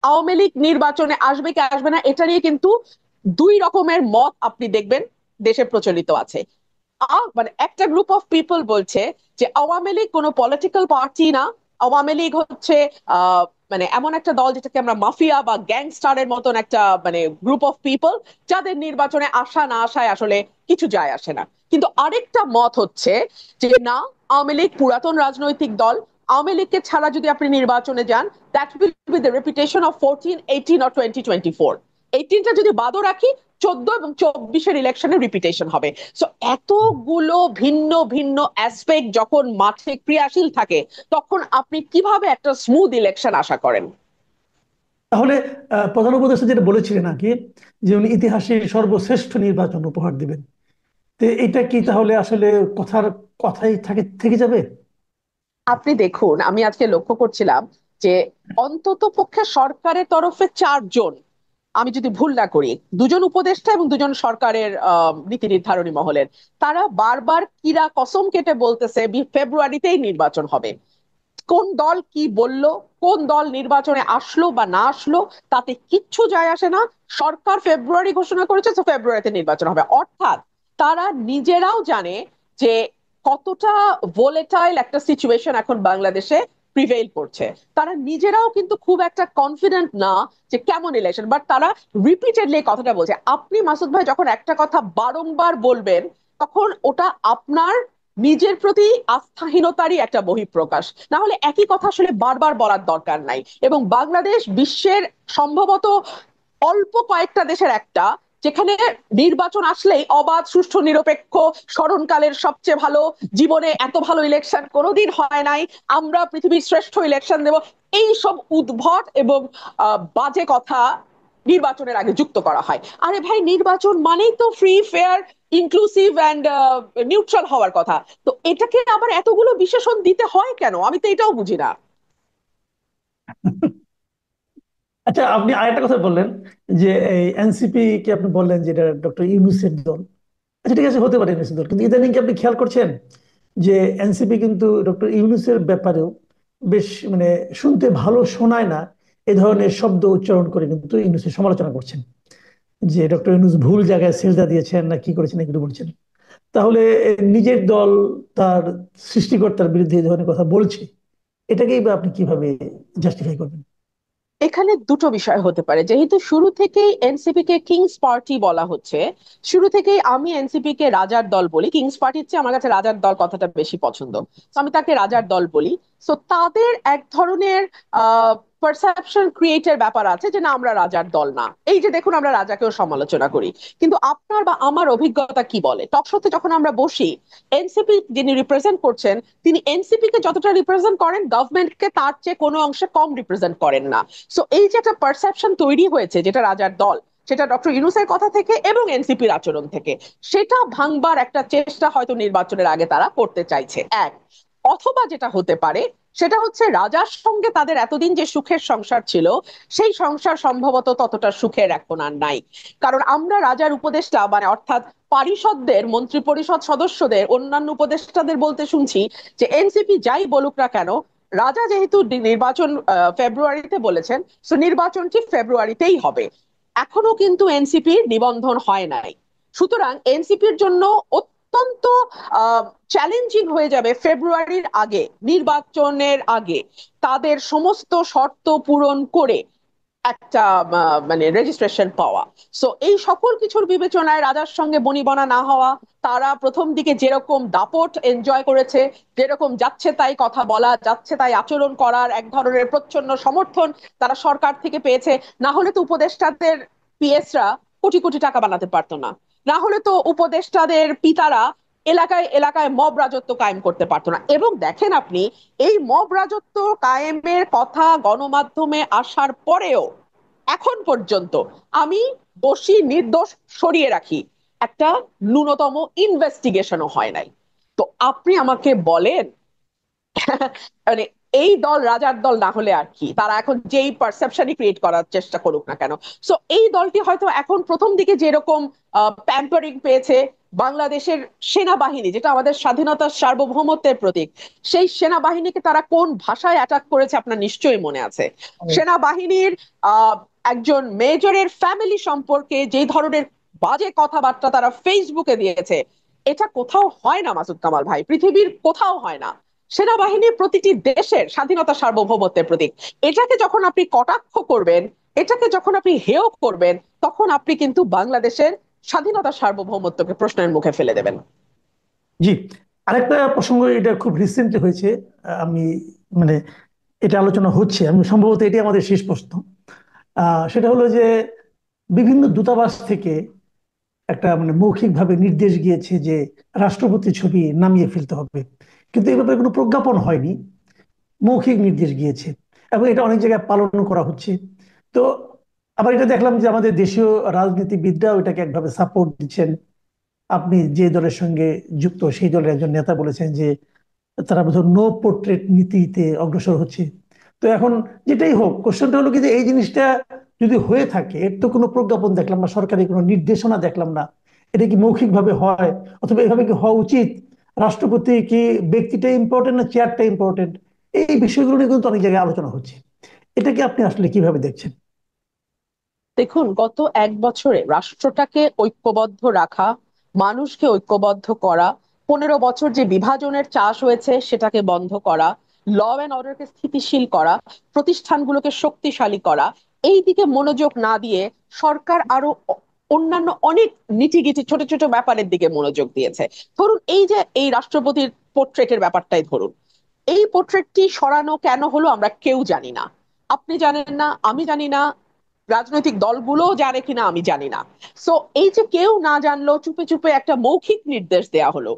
আওয়ামী লীগ নির্বাচনে আসবে কি আসবে না এটা নিয়ে কিন্তু দুই রকমের মত আপনি দেখবেন দেশে প্রচলিত আছে। মানে একটা গ্রুপ অফ পিপল বলছে যে আওয়ামী লীগ কোনো পলিটিক্যাল পার্টি না, আওয়ামী লীগ হচ্ছে আহ মানে এমন একটা দল যেটাকে আমরা মাফিয়া বা গ্যাংস্টারের মতন একটা মানে গ্রুপ অফ পিপল, যাদের নির্বাচনে আসা না আসায় আসলে কিছু যায় আসে না। কিন্তু আরেকটা মত হচ্ছে যে না, আওয়ামী লীগ পুরাতন রাজনৈতিক দল, আওয়ামী লীগকে ছাড়া যদি আপনি নির্বাচনে যান, that will be the reputation of 14, 18 or 2024। 18টা যদি বাদও রাখি, 14 এবং 24-এর ইলেকশনের রিপিটেশন হবে। সো এতগুলো ভিন্ন ভিন্ন অ্যাসপেক্ট যখন মাঠে ক্রিয়াশীল থাকে, তখন আপনি কিভাবে একটা স্মুথ ইলেকশন আশা করেন? তাহলে প্রধান উপদেষ্টা যেটা বলেছিলেন আর কি, যে উনি ইতিহাসে সর্বশ্রেষ্ঠ নির্বাচন উপহার দিবেন, তো এটা কি তাহলে আসলে কথার কথাই থেকে যাবে? আপনি দেখুন, আমি আজকে লক্ষ্য করছিলাম যে অন্তত পক্ষে সরকারের তরফে চারজন, আমি যদি ভুল না করি, দুজন উপদেষ্টা এবং দুজন সরকারের নীতি নির্ধারণী মহলের, তারা বারবার কিরা কসম কেটে বলতেছে ফেব্রুয়ারিতেই নির্বাচন হবে। কোন দল কি বলল, কোন দল নির্বাচনে আসলো বা না আসলো, তাতে কিচ্ছু যায় আসে না। সরকার ফেব্রুয়ারি ঘোষণা করেছে, তো ফেব্রুয়ারিতে নির্বাচন হবে। অর্থাৎ তারা নিজেরাও জানে যে কতটা ভোলেটাইল একটা সিচুয়েশন এখন বাংলাদেশে প্রিভেইল করছে। তারা নিজেরাও কিন্তু খুব একটা কনফিডেন্ট না যে কেমন ইলেকশন, বাট তারা রিপিটেডলি কথাটা বলছে। আপনি মাসুদ ভাই যখন একটা কথা বারংবার বলবেন, তখন ওটা আপনার নিজের প্রতি আস্থাহীনতারই একটা বহিঃপ্রকাশ। না হলে একই কথা আসলে বারবার বলার দরকার নাই। এবং বাংলাদেশ বিশ্বের সম্ভবত অল্প কয়েকটা দেশের একটা, যেখানে নির্বাচন আসলেই অবাধ, সুষ্ঠু, নিরপেক্ষ, স্মরণকালের সবচেয়ে ভালো, জীবনে এত ভালো ইলেকশন কোনোদিন হয় নাই, আমরা পৃথিবীর শ্রেষ্ঠ ইলেকশন দেব, এই সব উদ্ভট এবং বাজে কথা নির্বাচনের আগে যুক্ত করা হয়। আরে ভাই, নির্বাচন মানেই তো free, fair, inclusive and neutral হওয়ার কথা। তো এটাকে আবার এতগুলো বিশেষণ দিতে হয় কেন, আমি তো এটাও বুঝি না। আচ্ছা, আপনি আরেকটা কথা বললেন যে এই এনসিপি কে আপনি বললেন যে এটা ডক্টর ইউনূসের দল। আচ্ছা ঠিক আছে, হতে পারে ইউনূসের দল, কিন্তু ইদানিং কি আপনি খেয়াল করছেন যে এনসিপি কিন্তু ডক্টর ইউনূসের ব্যাপারেও বেশ মানে শুনতে ভালো শোনায় না এ ধরনের শব্দ উচ্চারণ করে কিন্তু ইউনূসের সমালোচনা করছেন, যে ডক্টর ইউনূস ভুল জায়গায় সেজদা দিয়েছেন না কি করেছেন এগুলো বলছেন। তাহলে নিজের দল তার সৃষ্টিকর্তার বিরুদ্ধে এই ধরনের কথা বলছে, এটাকেই বা আপনি কিভাবে জাস্টিফাই করবেন? এখানে দুটো বিষয় হতে পারে। যেহেতু শুরু থেকেই এনসিপি কে কিংস পার্টি বলা হচ্ছে, শুরু থেকেই আমি এনসিপি কে রাজার দল বলি, কিংস পার্টির চেয়ে আমার কাছে রাজার দল কথাটা বেশি পছন্দ, তো আমি তাকে রাজার দল বলি। তো তাদের এক ধরনের আহ পারসেপশন ক্রিয়েটের ব্যাপার আছে যে না, আমরা রাজার দল না। এই যে দেখুন, আমরা রাজাকেও সমালোচনা করি, কিন্তু আপনার বা আমার অভিজ্ঞতা কি বলে, টকশোতে যখন আমরা বসি, এনসিপি যিনি রিপ্রেজেন্ট করছেন, তিনি এনসিপি কে যতটা রিপ্রেজেন্ট করেন, গভর্নমেন্টকে তার চেয়ে কোনো অংশে কম রিপ্রেজেন্ট করেন না। সো এই যে একটা পারসেপশন তৈরি হয়েছে যেটা রাজার দল, সেটা ডক্টর ইউনূসের কথা থেকে এবং এনসিপির আচরণ থেকে, সেটা ভাঙবার একটা চেষ্টা হয়তো নির্বাচনের আগে তারা করতে চাইছে। এক, অথবা যেটা হতে পারে সেটা হচ্ছে রাজার সঙ্গে তাদের এতদিন যে সুখের সংসার ছিল, সেই সংসার সম্ভবত ততটা সুখের এখন আর নাই। কারণ আমরা রাজার উপদেষ্টা মানে অর্থাৎ পারিষদদের, মন্ত্রী পরিষদ সদস্যদের, অন্যান্য উপদেষ্টাদের বলতে শুনছি যে এনসিপি যাই বলুক না কেন, রাজা যেহেতু নির্বাচন ফেব্রুয়ারিতে বলেছেন, তো নির্বাচনটি ফেব্রুয়ারিতেই হবে। এখনো কিন্তু এনসিপির নিবন্ধন হয় নাই। সুতরাং এনসিপির জন্য অত্যন্ত চ্যালেঞ্জিং হয়ে যাবে ফেব্রুয়ারির আগে, নির্বাচনের আগে, তাদের সমস্ত শর্ত পূরণ করে একটা মানে রেজিস্ট্রেশন পাওয়া। সো এই সকল কিছুর বিবেচনায় রাজার সঙ্গে বনিবনা না হওয়া, তারা প্রথম দিকে যেরকম দাপট এনজয় করেছে, যেরকম যাচ্ছে তাই কথা বলা, যাচ্ছে তাই আচরণ করার এক ধরনের প্রচ্ছন্ন সমর্থন তারা সরকার থেকে পেয়েছে। না হলে তো উপদেষ্টাদের পিএসরা কোটি কোটি টাকা বানাতে পারতো না। না হলে তো উপদেষ্টাদের পিতারা এলাকায় এলাকায় মব রাজত্ব কায়েম করতে পারতো না। এবং দেখেন আপনি, এই মব রাজত্ব কায়েমের কথা গণমাধ্যমে আসার পরেও এখন পর্যন্ত আমি দোষী নির্দোষ সরিয়ে রাখি, একটা ন্যূনতম ইনভেস্টিগেশনও হয় নাই। তো আপনি আমাকে বলেন, মানে এই দল রাজার দল না হলে আর কি, তারা এখন যেই পারসেপশনই ক্রিয়েট করার চেষ্টা করুক না কেন, সো এই দলটি হয়তো এখন প্রথম দিকে যেরকম প্যাম্পারিং পেয়েছে, বাংলাদেশের সেনাবাহিনী, যেটা আমাদের স্বাধীনতার সার্বভৌমত্বের প্রতীক, সেই সেনাবাহিনীকে তারা কোন ভাষায় অ্যাটাক করেছে আপনার নিশ্চয়ই মনে আছে। সেনাবাহিনীর আহ একজন মেজরের ফ্যামিলি সম্পর্কে যে ধরনের বাজে কথাবার্তা তারা ফেসবুকে দিয়েছে, এটা কোথাও হয় না মাসুদ কামাল ভাই, পৃথিবীর কোথাও হয় না। সেনাবাহিনী প্রতিটি দেশের স্বাধীনতা সার্বভৌমত্বের প্রতীক। এটাকে যখন আপনি কটাক্ষ করবেন, এটাকে যখন আপনি হেয় করবেন, তখন আপনি কিন্তু বাংলাদেশের স্বাধীনতা সার্বভৌমত্বকে প্রশ্নের মুখে ফেলে দেবেন। জি, আরেকটা প্রসঙ্গ, এটা খুব রিসেন্টলি হয়েছে। আমি মানে এটা আলোচনা হচ্ছে, আমি সম্ভবত এটি আমাদের শেষ প্রশ্ন। সেটা হলো যে বিভিন্ন দূতাবাস থেকে একটা মৌখিকভাবে নির্দেশ গিয়েছে যে রাষ্ট্রপতি ছবি নামিয়ে ফেলতে হবে, কিন্তু এই ব্যাপারে কোনো প্রজ্ঞাপন হয়নি। মৌখিক নির্দেশ গিয়েছে এবং এটা অনেক জায়গায় পালন করা হচ্ছে। তো আবার এটা দেখলাম যে আমাদের দেশীয় রাজনীতিবিদরাও এটাকে একভাবে সাপোর্ট দিচ্ছেন। আপনি যে দলের সঙ্গে যুক্ত সেই দলের একজন নেতা বলেছেন যে তারা বোধহয় নো পোর্ট্রেট নীতিতে অগ্রসর হচ্ছে। তো এখন যেটাই হোক, কোশ্চেনটা হলো কি যে এই জিনিসটা যদি হয়ে থাকে, এর তো কোনো প্রজ্ঞাপন দেখলাম না, সরকারি কোনো নির্দেশনা দেখলাম না। এটা কি মৌখিক ভাবে হয়, অথবা এভাবে কি হওয়া উচিত? রাষ্ট্রপতি কি ব্যক্তিটা ইম্পর্টেন্ট না চেয়ারটা ইম্পর্টেন্ট? এই বিষয়গুলো নিয়ে কিন্তু অনেক জায়গায় আলোচনা হচ্ছে। এটাকে আপনি আসলে কিভাবে দেখছেন? দেখুন, গত 1 বছরে রাষ্ট্রটাকে ঐক্যবদ্ধ রাখা, মানুষকে ঐক্যবদ্ধ করা, 15 বছর যে বিভাজনের চাষ হয়েছে সেটাকে বন্ধ করা, ল অ্যান্ড অর্ডারকে স্থিতিশীল করা, প্রতিষ্ঠানগুলোকে শক্তিশালী করা, এই দিকে মনোযোগ না দিয়ে সরকার আরো অন্যান্য অনেক নিটিগিটি ছোট ছোট ব্যাপারের দিকে মনোযোগ দিয়েছে। ধরুন, এই যে এই রাষ্ট্রপতির পোর্ট্রেটের ব্যাপারটাই ধরুন, এই পোর্ট্রেটটি সরানো কেন হলো আমরা কেউ জানি না। আপনি জানেন না, আমি জানি না, রাজনৈতিক দলগুলোও জানে কিনা আমি জানি না। সো এই যে কেউ না জানলো, চুপে চুপে একটা মৌখিক নির্দেশ দেয়া হলো,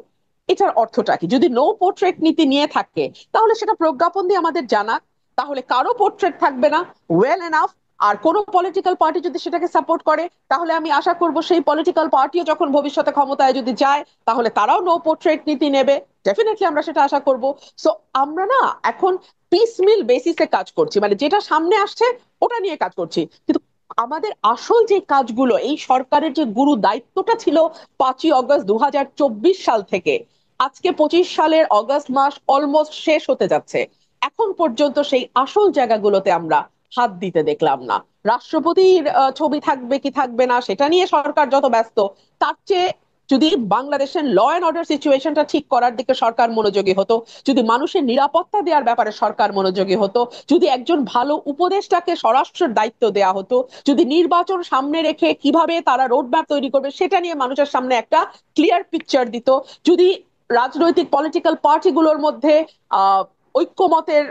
এটার অর্থটা কি? যদি নো পোর্ট্রেট নীতি নিয়ে থাকে, তাহলে সেটা প্রজ্ঞাপন দিয়ে আমাদের জানাক, তাহলে কারো পোর্ট্রেট থাকবে না, ওয়েল এনাফ। আর কোন পলিটিক্যাল পার্টি যদি সেটাকে সাপোর্ট করে, তাহলে আমি আশা করব সেই পলিটিক্যাল পার্টিও যখন ভবিষ্যতে ক্ষমতায় যদি যায়, তাহলে তারাও নো পোর্ট্রেট নীতি নেবে। ডেফিনেটলি আমরা সেটা আশা করব। সো আমরা না এখন পিসমিল বেসিসে কাজ করছি, মানে যেটা সামনে আসছে ওটা নিয়ে কাজ করছি, কিন্তু আমাদের আসল যে কাজগুলো, এই সরকারের যে গুরু দায়িত্বটা ছিল 5ই অগস্ট 2024 সাল থেকে আজকে 25 সালের অগস্ট মাস অলমোস্ট শেষ হতে যাচ্ছে, এখন পর্যন্ত সেই আসল জায়গাগুলোতে আমরা হাত দিতে দেখলাম না। রাষ্ট্রপতির ছবি থাকবে কি থাকবে না সেটা নিয়ে সরকার যত ব্যস্ত, তার চেয়ে যদি বাংলাদেশের ল অ্যান্ড অর্ডার সিচুয়েশনটা ঠিক করার দিকে সরকার মনোযোগী হতো, যদি মানুষের নিরাপত্তা দেওয়ার ব্যাপারে সরকার মনোযোগী হতো, যদি একজন ভালো উপদেষ্টাকে স্বরাষ্ট্রের দায়িত্ব দেওয়া হতো, যদি নির্বাচন সামনে রেখে কিভাবে তারা রোডম্যাপ তৈরি করবে সেটা নিয়ে মানুষের সামনে একটা ক্লিয়ার পিকচার দিত, যদি রাজনৈতিক পলিটিক্যাল পার্টিগুলোর মধ্যে আহ ঐক্যমতের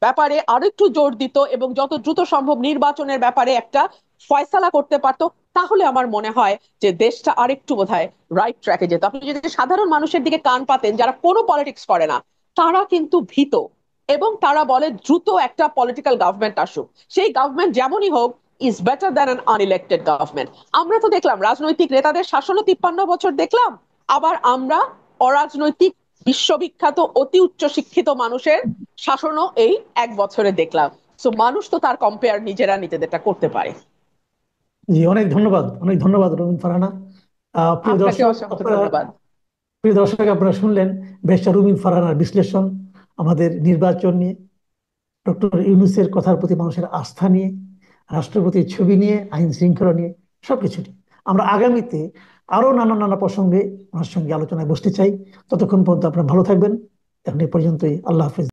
ব্যাপারে আরেকটু জোর দিত এবং যত দ্রুত সম্ভব নির্বাচনের ব্যাপারে একটা ফয়সালা করতে পারতো, তাহলে আমার মনে হয় যে দেশটা আরেকটু বোধহয় রাইট ট্র্যাকে যেত। আপনি যদি সাধারণ মানুষের দিকে কান পাতেন, যারা কোনো পলিটিক্স করে না, তারা কিন্তু ভীত এবং তারা বলে দ্রুত একটা পলিটিক্যাল গভর্নমেন্ট আসুক, সেই গভর্নমেন্ট যেমনই হোক is better than an unelected government. আমরা তো দেখলাম রাজনৈতিক নেতাদের শাসনও 53 বছর দেখলাম, আবার আমরা অরাজনৈতিক বিশ্ববিখ্যাত অতি উচ্চ শিক্ষিত মানুষের শাসনও এই 1 বছরে দেখলাম। সো মানুষ তো তার কম্পেয়ার নিজেরা নিজেদেরটা করতে পারে। জি, অনেক ধন্যবাদ, অনেক ধন্যবাদ রবীন ফারহানা। প্রিয় আপনাকে দর্শক, অসংখ্য আপনারা ধন্যবাদ। প্রিয় দর্শক আপনারা শুনলেন ব্যারিস্টার রুমিন ফারহানার বিশ্লেষণ আমাদের নির্বাচন নিয়ে, ডক্টর ইউনূসের কথার প্রতি মানুষের আস্থা নিয়ে, রাষ্ট্রপতির ছবি নিয়ে, আইন শৃঙ্খলা নিয়ে, সবকিছু নিয়ে। আমরা আগামীতে আরো নানা নানা প্রসঙ্গে ওনার সঙ্গে আলোচনায় বসতে চাই। ততক্ষণ পর্যন্ত আপনারা ভালো থাকবেন। এখন এই পর্যন্তই, আল্লাহ হাফেজ।